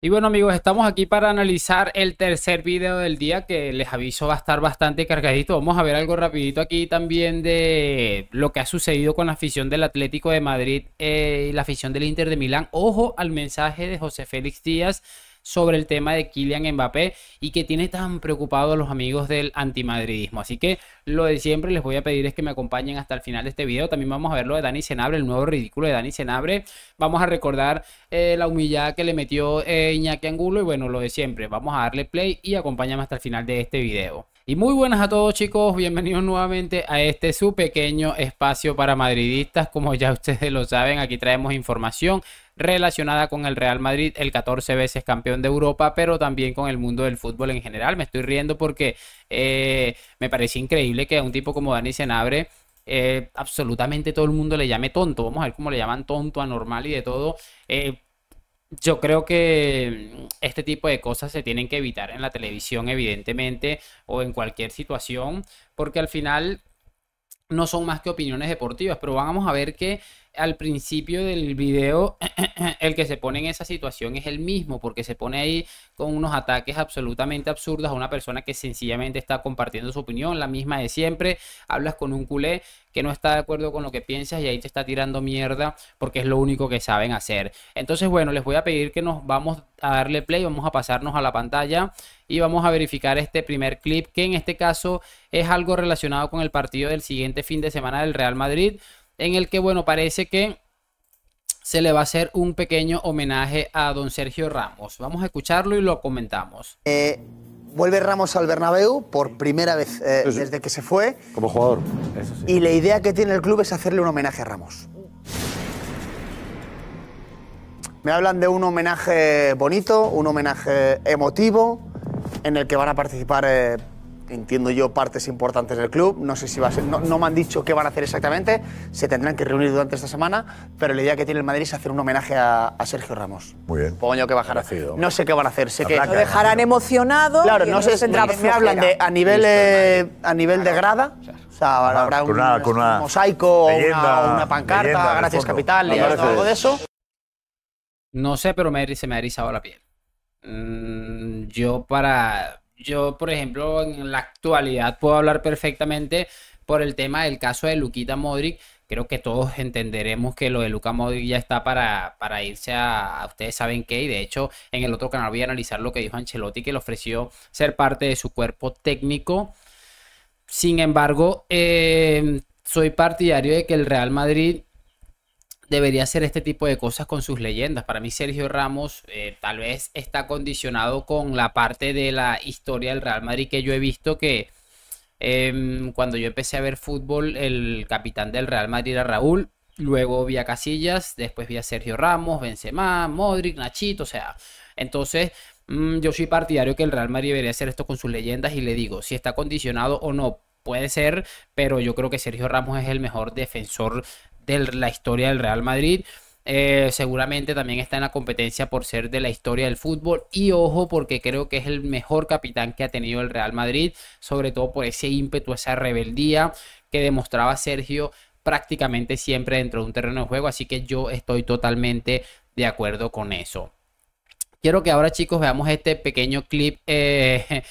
Y bueno amigos, estamos aquí para analizar el tercer video del día que les aviso va a estar bastante cargadito. Vamos a ver algo rapidito aquí también de lo que ha sucedido con la afición del Atlético de Madrid y la afición del Inter de Milán. Ojo al mensaje de José Félix Díaz sobre el tema de Kylian Mbappé y que tiene tan preocupados a los amigos del antimadridismo. Así que lo de siempre les voy a pedir es que me acompañen hasta el final de este video. También vamos a ver lo de Dani Senabre, el nuevo ridículo de Dani Senabre. Vamos a recordar la humillada que le metió Iñaki Angulo y bueno, lo de siempre. Vamos a darle play y acompáñame hasta el final de este video. Y muy buenas a todos chicos, bienvenidos nuevamente a este su pequeño espacio para madridistas. Como ya ustedes lo saben, aquí traemos información relacionada con el Real Madrid, el 14 veces campeón de Europa, pero también con el mundo del fútbol en general. Me estoy riendo porque me parece increíble que a un tipo como Dani Senabre absolutamente todo el mundo le llame tonto. Vamos a ver cómo le llaman tonto, anormal y de todo. Yo creo que este tipo de cosas se tienen que evitar en la televisión, evidentemente, o en cualquier situación, porque al final no son más que opiniones deportivas, pero vamos a ver que al principio del video el que se pone en esa situación es el mismo, porque se pone ahí con unos ataques absolutamente absurdos a una persona que sencillamente está compartiendo su opinión, la misma de siempre. Hablas con un culé que no está de acuerdo con lo que piensas y ahí te está tirando mierda porque es lo único que saben hacer. Entonces, bueno, les voy a pedir que nos vamos a darle play, vamos a pasarnos a la pantalla y vamos a verificar este primer clip, que en este caso es algo relacionado con el partido del siguiente fin de semana del Real Madrid, en el que, bueno, parece que se le va a hacer un pequeño homenaje a don Sergio Ramos. Vamos a escucharlo y lo comentamos. Vuelve Ramos al Bernabéu por primera vez desde que se fue. Como jugador, eso sí. Y la idea que tiene el club es hacerle un homenaje a Ramos. Me hablan de un homenaje bonito, un homenaje emotivo, en el que van a participar, entiendo yo, partes importantes del club. No sé si va a ser, no me han dicho qué van a hacer exactamente, se tendrán que reunir durante esta semana, pero la idea que tiene el Madrid es hacer un homenaje a Sergio Ramos. Muy bien. Supongo yo que bajará. No sé qué van a hacer, sé que placa, Lo dejarán emocionado. claro, y no sé, me hablan de a nivel de grada, o sea, habrá con una un mosaico o leyenda, una pancarta, leyenda en el gracias fondo. capital, Me y parece- algo de eso. No sé, pero se me ha erizado la piel. Yo, por ejemplo, en la actualidad puedo hablar perfectamente por el tema del caso de Luquita Modric. Creo que todos entenderemos que lo de Luka Modric ya está para irse a ustedes saben qué. Y de hecho, en el otro canal voy a analizar lo que dijo Ancelotti, que le ofreció ser parte de su cuerpo técnico. Sin embargo, soy partidario de que el Real Madrid debería hacer este tipo de cosas con sus leyendas. Para mí Sergio Ramos tal vez está condicionado con la parte de la historia del Real Madrid que yo he visto que cuando yo empecé a ver fútbol el capitán del Real Madrid era Raúl, luego vi a Casillas, después vi a Sergio Ramos, Benzema, Modric, Nachito, o sea, entonces yo soy partidario que el Real Madrid debería hacer esto con sus leyendas y le digo, si está condicionado o no, puede ser, pero yo creo que Sergio Ramos es el mejor defensor de la historia del Real Madrid. Seguramente también está en la competencia por ser de la historia del fútbol y ojo porque creo que es el mejor capitán que ha tenido el Real Madrid, sobre todo por ese ímpetu, esa rebeldía que demostraba Sergio prácticamente siempre dentro de un terreno de juego, así que yo estoy totalmente de acuerdo con eso. Quiero que ahora chicos veamos este pequeño clip de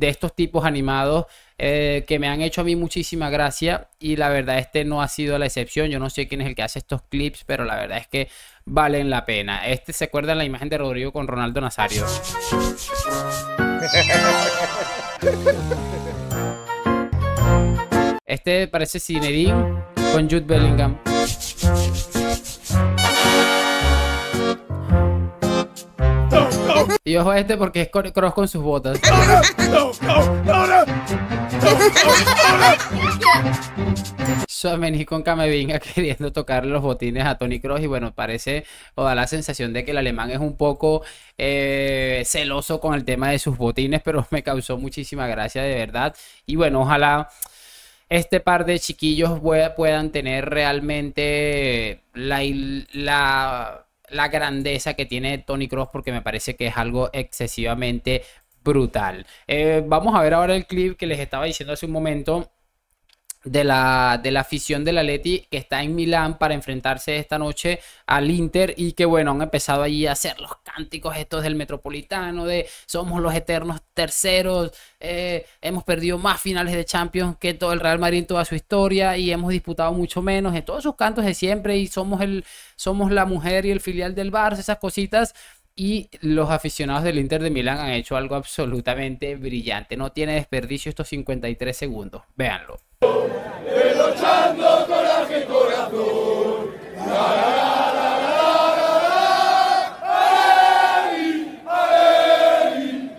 estos tipos animados que me han hecho a mí muchísima gracia y la verdad este no ha sido la excepción. Yo no sé quién es el que hace estos clips, pero la verdad es que valen la pena. ¿Se acuerdan la imagen de Rodrigo con Ronaldo Nazario? Este parece Zinedine con Jude Bellingham. Y ojo a este porque es Kroos con sus botas. Tchouaméni con Camavinga queriendo tocarle los botines a Toni Kroos y bueno, parece o da la sensación de que el alemán es un poco celoso con el tema de sus botines, pero me causó muchísima gracia de verdad. Y bueno, ojalá este par de chiquillos puedan tener realmente la grandeza que tiene Toni Kroos porque me parece que es algo excesivamente brutal. Vamos a ver ahora el clip que les estaba diciendo hace un momento de la afición del Atleti que está en Milán para enfrentarse esta noche al Inter y que bueno, han empezado allí a hacer los cánticos estos del Metropolitano de somos los eternos terceros, hemos perdido más finales de Champions que todo el Real Madrid en toda su historia y hemos disputado mucho menos, en todos sus cantos de siempre y somos la mujer y el filial del Barça, esas cositas. Y los aficionados del Inter de Milán han hecho algo absolutamente brillante. No tiene desperdicio estos 53 segundos. Véanlo. Luchando coraje y corazón.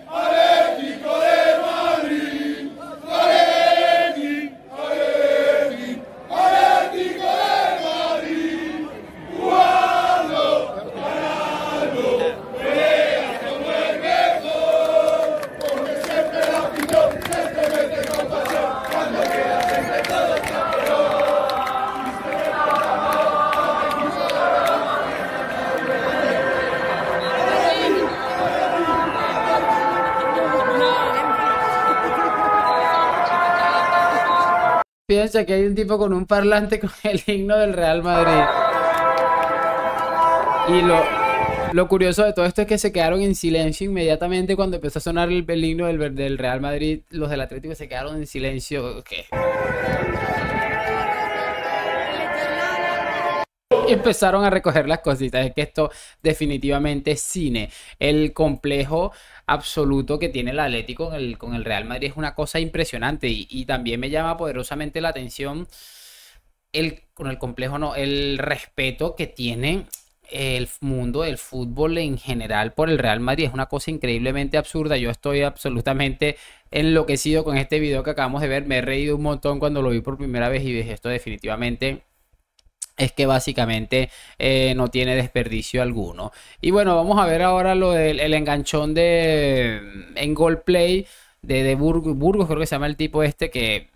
Atlético de Madrid. Atlético de Madrid. Jugando, ganando, peleas como el mejor. Porque siempre la afición se mete con pasión. Cuando quieras entre todos campeón. Piensa que hay un tipo con un parlante con el himno del Real Madrid. Y lo curioso de todo esto es que se quedaron en silencio inmediatamente cuando empezó a sonar el himno del Real Madrid. Los del Atlético se quedaron en silencio. ¿Qué? Y empezaron a recoger las cositas. Es que esto definitivamente es cine. El complejo absoluto que tiene el Atlético con el Real Madrid es una cosa impresionante. Y también me llama poderosamente la atención con el complejo, no, el respeto que tiene el mundo del fútbol en general por el Real Madrid. Es una cosa increíblemente absurda. Yo estoy absolutamente enloquecido con este video que acabamos de ver. Me he reído un montón cuando lo vi por primera vez y dije, esto definitivamente es que básicamente no tiene desperdicio alguno. Y bueno, vamos a ver ahora lo del el enganchón en Goal Play de Burgos, creo que se llama el tipo este que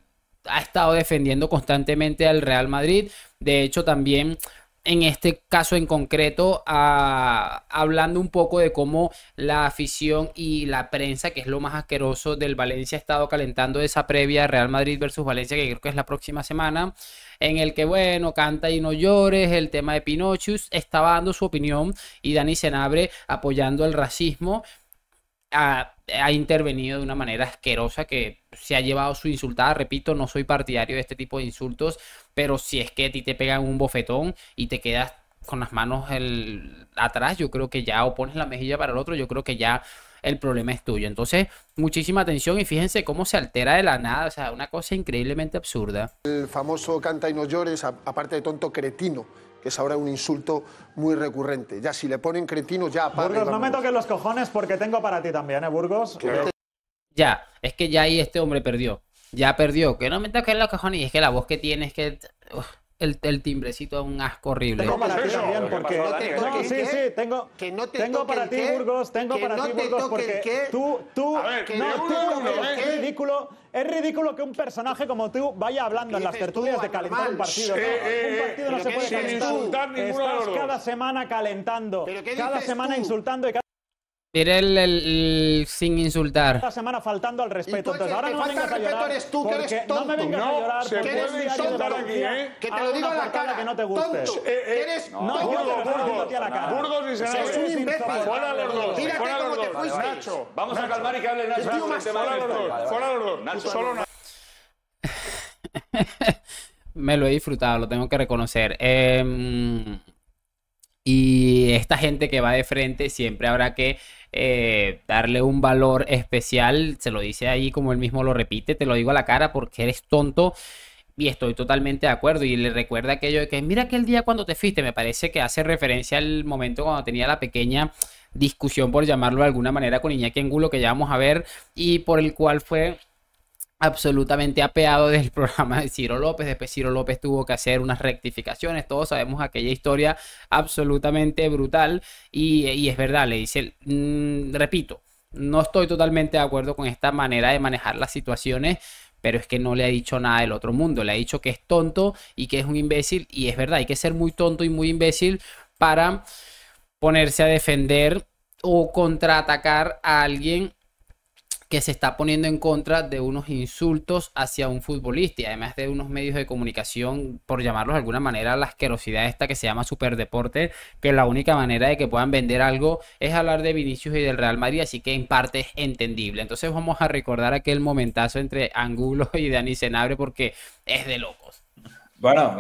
ha estado defendiendo constantemente al Real Madrid. De hecho, también en este caso en concreto, hablando un poco de cómo la afición y la prensa, que es lo más asqueroso del Valencia, ha estado calentando esa previa Real Madrid versus Valencia, que creo que es la próxima semana, en el que, bueno, canta y no llores, el tema de Pinochus, estaba dando su opinión y Dani Senabre apoyando el racismo. Ha intervenido de una manera asquerosa que se ha llevado su insultada. Repito, no soy partidario de este tipo de insultos, pero si es que a ti te pegan un bofetón y te quedas con las manos atrás, yo creo que ya, o pones la mejilla para el otro, yo creo que ya el problema es tuyo. Entonces, muchísima atención y fíjense cómo se altera de la nada, o sea, una cosa increíblemente absurda. El famoso canta y no llores, aparte de tonto, cretino, que es ahora un insulto muy recurrente. Ya si le ponen cretino, ya apaga. Burgos, no me toques los cojones porque tengo para ti también, Burgos. Ya, es que ya ahí este hombre perdió. Ya perdió, que no me toques los cojones. Y es que la voz que tiene es que... el timbrecito es un asco horrible. Tengo para ti también, porque... No, sí, tengo para ti, Burgos, tengo para ti, Burgos, porque tú... Es ridículo que un personaje como tú vaya hablando en las tertulias de calentar un partido. Un partido no se puede calentar. Estás cada semana calentando, cada semana insultando y Mira el sin insultar. cada semana faltando al respeto. Entonces ahora no me vengas a llorar. Eres tú, que eres tonto. No me vengas a llorar se porque puede es diario de insultar aquí, Valencia. Que te lo digo a la cara. Que no te guste. Tonto. Eres No, yo te lo estoy diciendo a ti a la cara. Burgos y Senabre. Es un imbécil. Fuera los dos. Fíjate Fuera cómo los te dos. fuiste. Nacho. Vamos a calmar y que hable Nacho. tío más Fuera los dos. Fuera los dos. Nacho. Solo Nacho. Me lo he disfrutado, lo tengo que reconocer. Y esta gente que va de frente siempre habrá que darle un valor especial. Se lo dice ahí como él mismo lo repite, te lo digo a la cara porque eres tonto. Y estoy totalmente de acuerdo. Y le recuerda aquello de que mira aquel día cuando te fuiste. Me parece que hace referencia al momento cuando tenía la pequeña discusión, por llamarlo de alguna manera, con Iñaki Angulo, que ya vamos a ver, y por el cual fue absolutamente apeado del programa de Ciro López. Después Ciro López tuvo que hacer unas rectificaciones. Todos sabemos aquella historia absolutamente brutal. Y es verdad, le dice, repito, no estoy totalmente de acuerdo con esta manera de manejar las situaciones, pero es que no le ha dicho nada del otro mundo. Le ha dicho que es tonto y que es un imbécil. Y es verdad, hay que ser muy tonto y muy imbécil para ponerse a defender o contraatacar a alguien que se está poniendo en contra de unos insultos hacia un futbolista y además de unos medios de comunicación, por llamarlos de alguna manera, la asquerosidad esta que se llama Superdeporte, que la única manera de que puedan vender algo es hablar de Vinicius y del Real Madrid, así que en parte es entendible. Entonces vamos a recordar aquel momentazo entre Angulo y Dani Senabre porque es de locos. Bueno,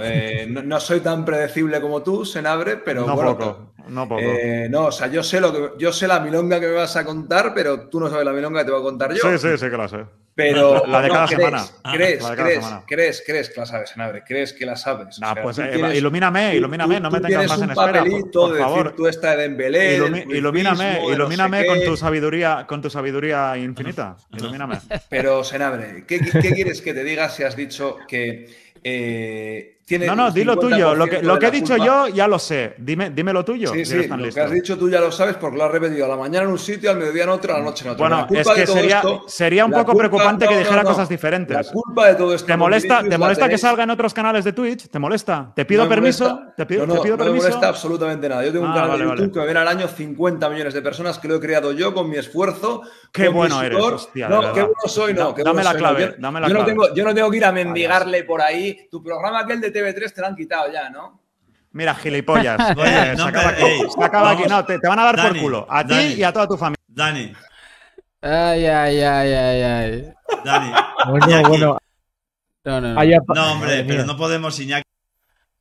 no soy tan predecible como tú, Senabre, pero no bueno, poco, no poco. No, o sea, yo sé la milonga que me vas a contar, pero tú no sabes la milonga que te voy a contar yo. Sí que la sé. Pero la de cada semana. ¿Crees que la sabes, Senabre? ¿Crees que la sabes? No, o sea, pues ilumíname, no me tengas más en espera, por favor. Decir, tú esta de Dembélé, ilumíname con tu sabiduría infinita. Ilumíname. Pero, Senabre, ¿qué quieres que te diga si has dicho que no, di lo tuyo. Lo que he dicho yo ya lo sé. Dime lo tuyo. Sí, lo que has dicho tú ya lo sabes porque lo has repetido a la mañana en un sitio, al mediodía en otro, a la noche en otro. Bueno, es que sería un poco preocupante que dijera cosas diferentes. La culpa de todo esto. ¿Te molesta que salga en otros canales de Twitch? ¿Te molesta? ¿Te pido permiso? No me molesta absolutamente nada. Yo tengo un canal de YouTube que me ven al año 50 millones de personas que lo he creado yo con mi esfuerzo. Qué bueno eres, hostia. No, qué bueno soy, no. Dame la clave. Yo no tengo que ir a mendigarle por ahí. Tu programa aquel de TV3 te lo han quitado ya, ¿no? Mira, gilipollas. Oye, se acaba aquí. No, te van a dar por culo. A ti y a toda tu familia. Dani. Ay. Dani. Bueno. No, hombre, pero no podemos, Iñaki.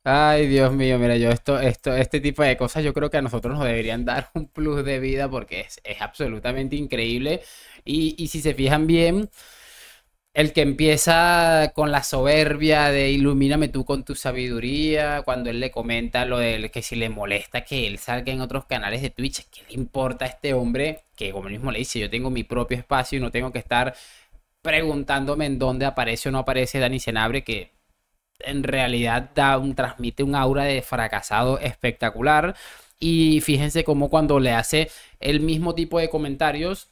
Ay, Dios mío, mira, este tipo de cosas yo creo que a nosotros nos deberían dar un plus de vida porque es absolutamente increíble. Y si se fijan bien, el que empieza con la soberbia de ilumíname tú con tu sabiduría, cuando él le comenta lo de que si le molesta que él salga en otros canales de Twitch, ¿qué le importa a este hombre? Que como él mismo le dice, yo tengo mi propio espacio y no tengo que estar preguntándome en dónde aparece o no aparece Dani Senabre, que en realidad transmite un aura de fracasado espectacular. Y fíjense cómo cuando le hace el mismo tipo de comentarios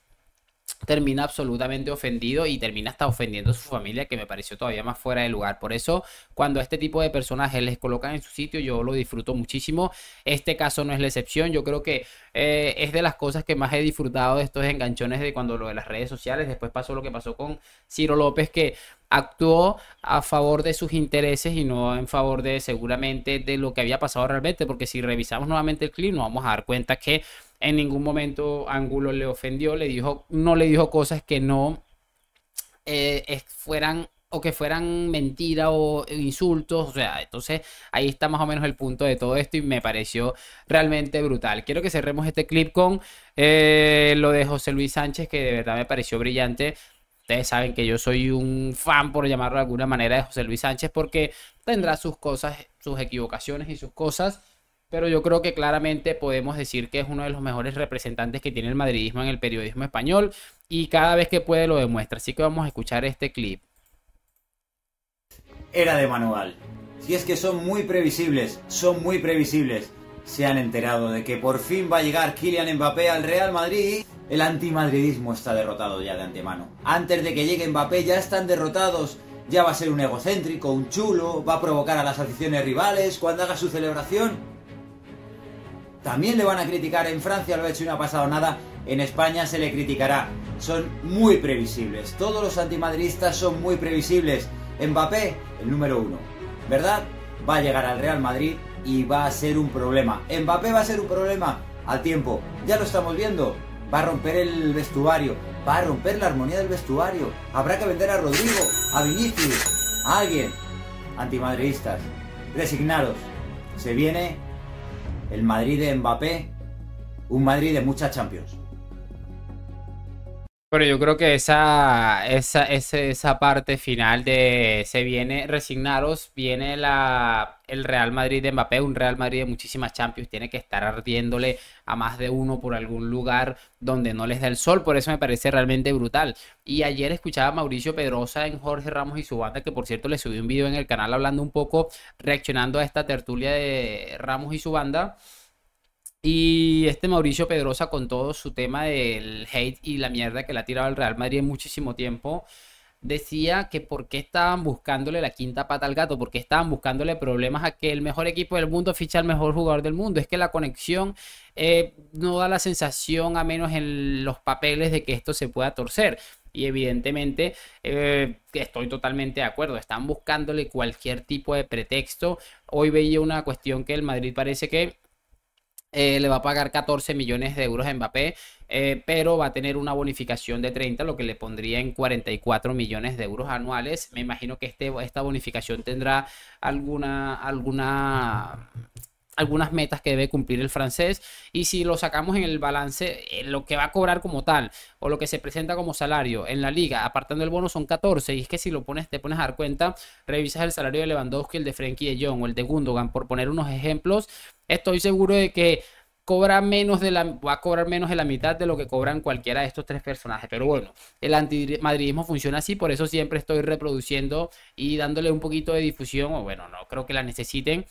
termina absolutamente ofendido y termina hasta ofendiendo a su familia, que me pareció todavía más fuera de lugar. Por eso, cuando a este tipo de personajes les colocan en su sitio, yo lo disfruto muchísimo. Este caso no es la excepción. Yo creo que es de las cosas que más he disfrutado de estos enganchones de cuando lo de las redes sociales. Después pasó lo que pasó con Ciro López, que actuó a favor de sus intereses y no en favor de seguramente de lo que había pasado realmente, porque si revisamos nuevamente el clip nos vamos a dar cuenta que en ningún momento Angulo le ofendió, no le dijo cosas que no fueran mentira o insultos. O sea, entonces ahí está más o menos el punto de todo esto y me pareció realmente brutal. Quiero que cerremos este clip con lo de José Luis Sánchez, que de verdad me pareció brillante. Ustedes saben que yo soy un fan, por llamarlo de alguna manera, de José Luis Sánchez porque tendrá sus cosas, sus equivocaciones y sus cosas, pero yo creo que claramente podemos decir que es uno de los mejores representantes que tiene el madridismo en el periodismo español y cada vez que puede lo demuestra. Así que vamos a escuchar este clip. Era de manual. Si es que son muy previsibles, Se han enterado de que por fin va a llegar Kylian Mbappé al Real Madrid. El antimadridismo está derrotado ya de antemano. Antes de que llegue Mbappé ya están derrotados. Ya va a ser un egocéntrico, un chulo, va a provocar a las aficiones rivales cuando haga su celebración. También le van a criticar, en Francia lo ha hecho y no ha pasado nada, en España se le criticará. Son muy previsibles, todos los antimadridistas son muy previsibles. Mbappé, el número 1, ¿verdad? Va a llegar al Real Madrid y va a ser un problema. Mbappé va a ser un problema al tiempo, ya lo estamos viendo. Va a romper el vestuario, va a romper la armonía del vestuario. Habrá que vender a Rodrigo, a Vinicius, a alguien. Antimadridistas, resignaros. Se viene el Madrid de Mbappé, un Madrid de muchas Champions. Pero yo creo que esa parte final de se viene, resignaros, viene el Real Madrid de Mbappé, un Real Madrid de muchísimas Champions, tiene que estar ardiéndole a más de uno por algún lugar donde no les da el sol, por eso me parece realmente brutal. Y ayer escuchaba a Mauricio Pedrosa en Jorge Ramos y su banda, que por cierto le subí un video en el canal hablando un poco, reaccionando a esta tertulia de Ramos y su banda. Y este Mauricio Pedrosa, con todo su tema del hate y la mierda que le ha tirado al Real Madrid en muchísimo tiempo, decía que por qué estaban buscándole la quinta pata al gato, porque estaban buscándole problemas a que el mejor equipo del mundo ficha al mejor jugador del mundo. Es que la conexión no da la sensación, a menos en los papeles, de que esto se pueda torcer. y evidentemente estoy totalmente de acuerdo, están buscándole cualquier tipo de pretexto. Hoy veía una cuestión que el Madrid parece que le va a pagar 14 millones de euros a Mbappé, pero va a tener una bonificación de 30, lo que le pondría en 44 millones de euros anuales. Me imagino que esta bonificación tendrá algunas metas que debe cumplir el francés, y si lo sacamos en el balance, lo que va a cobrar como tal o lo que se presenta como salario en la liga apartando el bono son 14, y es que si te pones a dar cuenta, revisas el salario de Lewandowski, el de Frenkie de Jong o el de Gundogan, por poner unos ejemplos, estoy seguro de que va a cobrar menos de la mitad de lo que cobran cualquiera de estos tres personajes. Pero bueno, el antimadridismo funciona así, por eso siempre estoy reproduciendo y dándole un poquito de difusión, o bueno, no creo que la necesiten,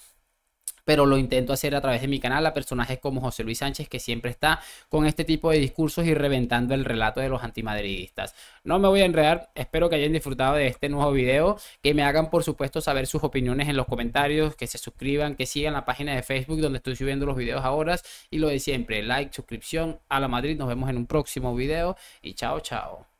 pero lo intento hacer a través de mi canal a personajes como José Luis Sánchez, que siempre está con este tipo de discursos y reventando el relato de los antimadridistas. No me voy a enredar, espero que hayan disfrutado de este nuevo video, que me hagan por supuesto saber sus opiniones en los comentarios, que se suscriban, que sigan la página de Facebook donde estoy subiendo los videos ahora, y lo de siempre, like, suscripción. A la Madrid, nos vemos en un próximo video y chao, chao.